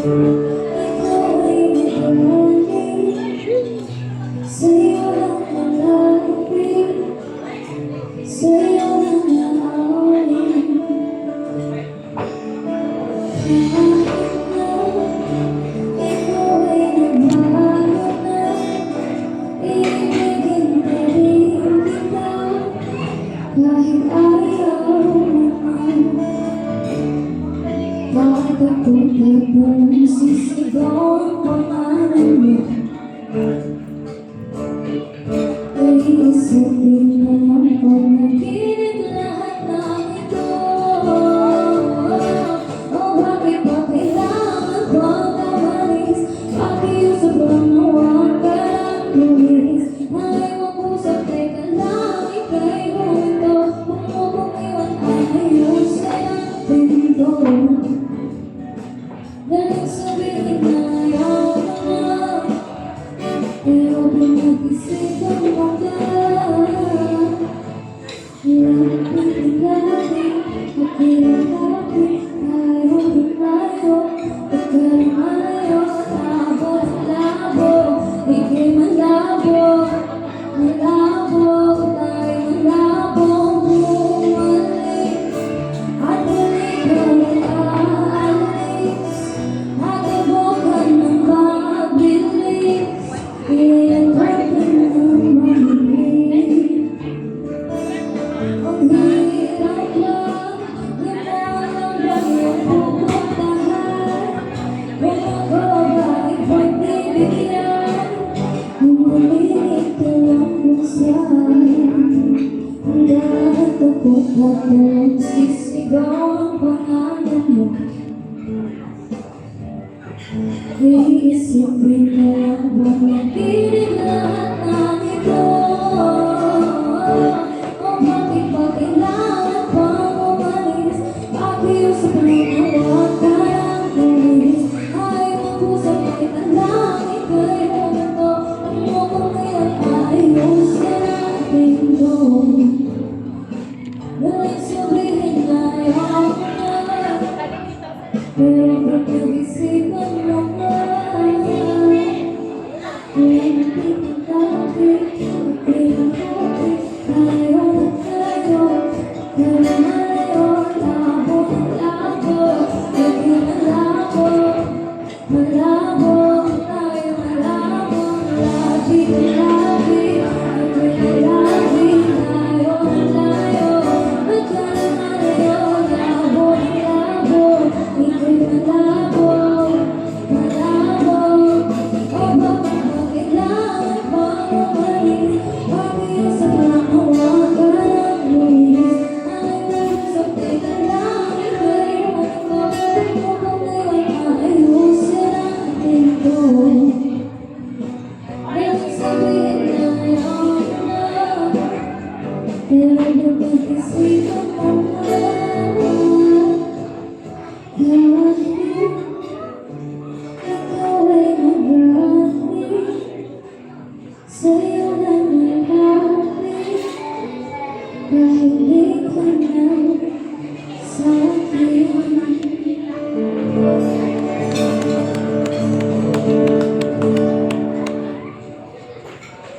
Ikaw ay naghahanap, sa'yo lang nalapit, sa'yo lang naaawin. Kahit na ikaw ay nagbago na, ibigin pa rin kita, kahit ayaw naman. Bakit ako tapos sisigaw ang pangalan mo? Iisipin mo naman panaginip lahat ng ito. O bakit ba kailangan pang kamalis? Pakiusap ang nawang karang lumis. Naiwang pusap, teka lang, ika'y huminto. Kung mo kong iwan ayos kayang pinto. Dahil sabihin na ayaw mo na, pero pinag-isipan mo ka. Lapit-lapit, magkilapit, tayo din tayo, pagkalayo, labo-labo, ika'y malabo, malabo, tayo malabo, bumalik, at ikaw ay aalis. Nagabukan ng pagbilis, iyan natin ang mahigit. Ang hirap lang, lumalang ba iyong pupuntahan? Kung ako ba ay pagbibigyan, bumalik ka lang kung saan. Dahil ako tapos sisigaw ang pangalan mo. Iisipin na lang ba napinig lahat ng ito? O bakit ba kailangan pang umalis? Pakiusap ang nawang karang lumis. Ay mag-usap, bakit ang langit kay huminto? Kung mo kong ilang ayos ka natin doon. Dahil sabihin na ayaw mo na, pero pag nag-isipan mo ka.